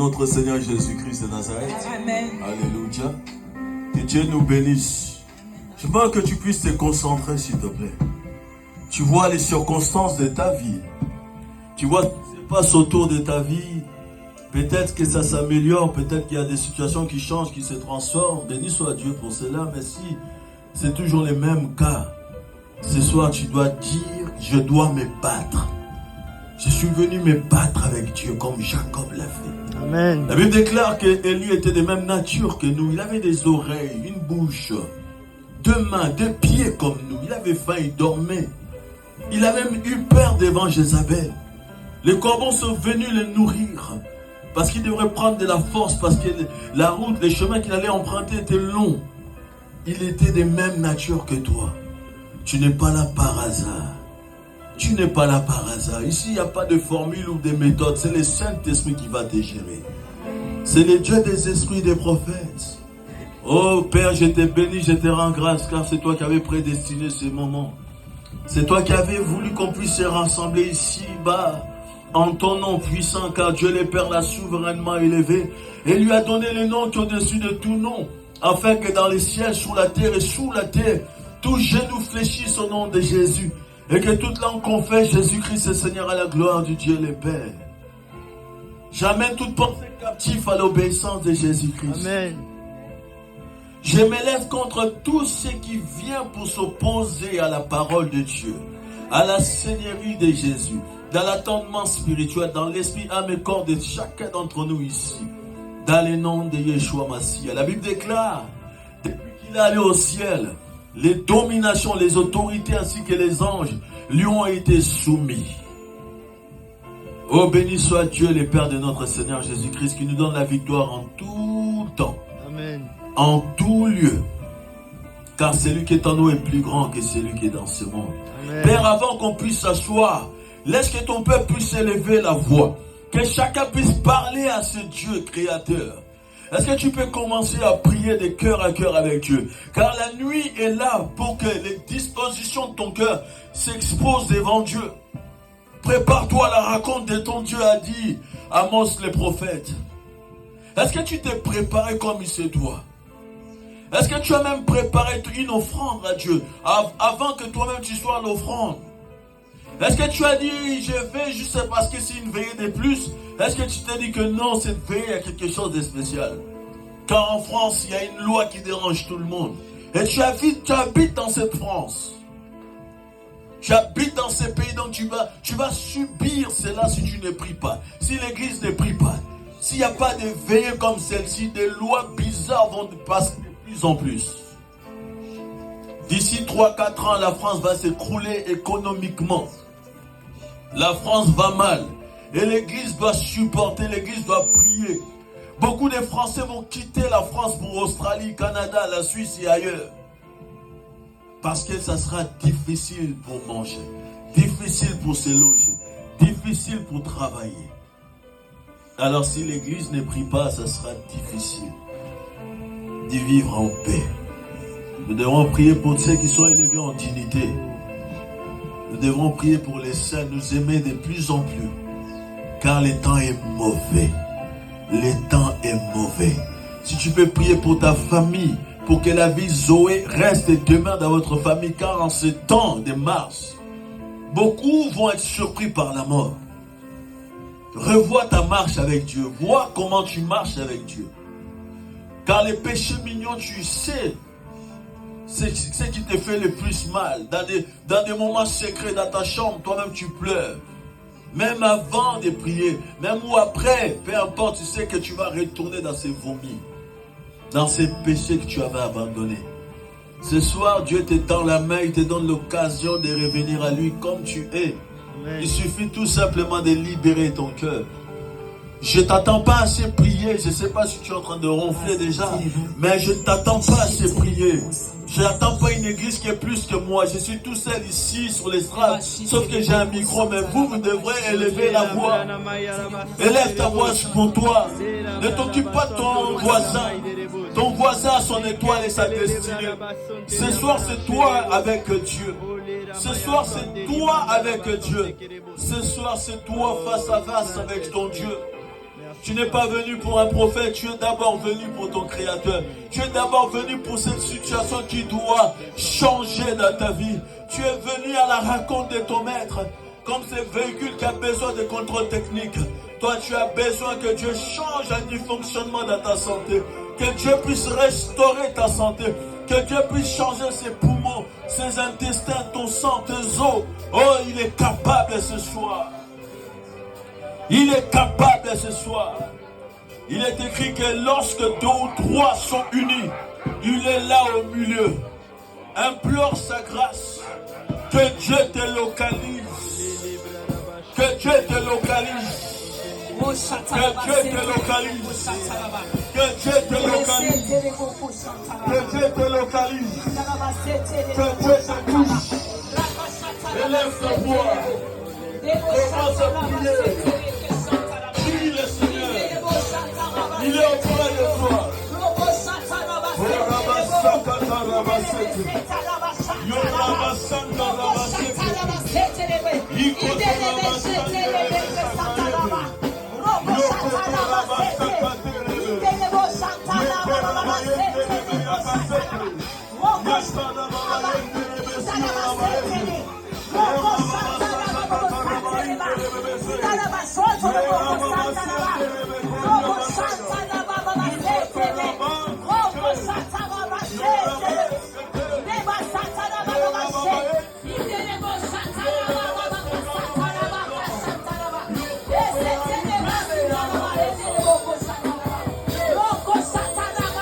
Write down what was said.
Notre Seigneur Jésus-Christ de Nazareth. Amen. Alléluia. Que Dieu nous bénisse. Je veux que tu puisses te concentrer, s'il te plaît. Tu vois les circonstances de ta vie. Tu vois ce qui se passe autour de ta vie. Peut-être que ça s'améliore, peut-être qu'il y a des situations qui changent, qui se transforment. Béni soit Dieu pour cela, mais si c'est toujours les mêmes cas, ce soir tu dois dire, je dois me battre. Je suis venu me battre avec Dieu comme Jacob l'a fait. Amen. La Bible déclare qu'Élie était de même nature que nous. Il avait des oreilles, une bouche, deux mains, deux pieds comme nous. Il avait faim, il dormait. Il a même eu peur devant Jézabel. Les corbeaux sont venus le nourrir parce qu'il devrait prendre de la force, parce que la route, les chemins qu'il allait emprunter étaient longs. Il était de même nature que toi. Tu n'es pas là par hasard. Tu n'es pas là par hasard. Ici, il n'y a pas de formule ou de méthode. C'est le Saint-Esprit qui va te gérer. C'est le Dieu des esprits des prophètes. Oh Père, je te bénis, je te rends grâce, car c'est toi qui avais prédestiné ces moments. C'est toi qui avais voulu qu'on puisse se rassembler ici-bas en ton nom puissant, car Dieu le Père l'a souverainement élevé et lui a donné le nom qui est au-dessus de tout nom, afin que dans les ciels, sous la terre et sous la terre, tout genou fléchisse au nom de Jésus. Et que toute langue confesse Jésus-Christ est Seigneur à la gloire du Dieu le Père. J'amène toute pensée captive à l'obéissance de Jésus-Christ. Amen. Je m'élève contre tout ce qui vient pour s'opposer à la parole de Dieu, à la Seigneurie de Jésus, dans l'attendement spirituel, dans l'esprit, âme et corps de chacun d'entre nous ici, dans le nom de Yeshua Mashiach. La Bible déclare, depuis qu'il est allé au ciel, les dominations, les autorités ainsi que les anges lui ont été soumis. Oh, béni soit Dieu, le Père de notre Seigneur Jésus-Christ, qui nous donne la victoire en tout temps. Amen. En tout lieu. Car celui qui est en nous est plus grand que celui qui est dans ce monde. Amen. Père, avant qu'on puisse s'asseoir, laisse que ton peuple puisse élever la voix. Que chacun puisse parler à ce Dieu créateur. Est-ce que tu peux commencer à prier de cœur à cœur avec Dieu? Car la nuit est là pour que les dispositions de ton cœur s'exposent devant Dieu. Prépare-toi à la raconte de ton Dieu, a dit Amos le prophète. Est-ce que tu t'es préparé comme il se doit? Est-ce que tu as même préparé une offrande à Dieu avant que toi-même tu sois l'offrande? Est-ce que tu as dit, je vais juste parce que c'est une veillée de plus? Est-ce que tu t'es dit que non, cette veillée a quelque chose de spécial? Car en France, il y a une loi qui dérange tout le monde. Et tu habites dans cette France. Tu habites dans ces pays, donc tu vas subir cela si tu ne pries pas. Si l'église ne prie pas. S'il n'y a pas de veillée comme celle-ci, des lois bizarres vont passer de plus en plus. D'ici 3-4 ans, la France va s'écrouler économiquement. La France va mal. Et l'église doit supporter, l'église doit prier. Beaucoup de Français vont quitter la France pour Australie, Canada, la Suisse et ailleurs. Parce que ça sera difficile pour manger, difficile pour se loger, difficile pour travailler. Alors si l'église ne prie pas, ça sera difficile de vivre en paix. Nous devons prier pour ceux qui sont élevés en dignité. Nous devons prier pour les saints, nous aimer de plus en plus. Car le temps est mauvais. Le temps est mauvais. Si tu peux prier pour ta famille, pour que la vie Zoé reste et demeure dans votre famille, car en ce temps de mars, beaucoup vont être surpris par la mort. Revois ta marche avec Dieu. Vois comment tu marches avec Dieu. Car les péchés mignons, tu sais, c'est ce qui te fait le plus mal. Dans des moments secrets dans ta chambre, toi-même tu pleures. Même avant de prier, même ou après, peu importe, tu sais que tu vas retourner dans ces vomis, dans ces péchés que tu avais abandonnés. Ce soir, Dieu te tend la main, il te donne l'occasion de revenir à lui comme tu es. Amen. Il suffit tout simplement de libérer ton cœur. Je ne t'attends pas à assez prier. Je ne sais pas si tu es en train de ronfler déjà, mais je ne t'attends pas à assez prier. Je n'attends pas une église qui est plus que moi. Je suis tout seul ici sur l'estrade, sauf que j'ai un micro, mais vous devrez élever la voix. Élève ta voix pour toi. Ne t'occupe pas de ton voisin. Ton voisin a son étoile et sa destinée. Ce soir, c'est toi avec Dieu. Ce soir, c'est toi avec Dieu. Ce soir, c'est toi face à face avec ton Dieu. Tu n'es pas venu pour un prophète, tu es d'abord venu pour ton Créateur. Tu es d'abord venu pour cette situation qui doit changer dans ta vie. Tu es venu à la rencontre de ton maître. Comme ce véhicule qui a besoin de contrôle technique. Toi, tu as besoin que Dieu change un dysfonctionnement dans ta santé. Que Dieu puisse restaurer ta santé. Que Dieu puisse changer ses poumons, ses intestins, ton sang, tes os. Oh, il est capable ce soir. Il est capable ce soir. Il est écrit que lorsque 2 ou 3 sont unis, il est là au milieu. Implore sa grâce. Que Dieu te localise. Que Dieu te localise. Que Dieu te localise. Que Dieu te localise. Que Dieu te localise. Que Dieu te touche. Élève ta voix. Commence à prier. Prie le Seigneur. Il est auprès de toi.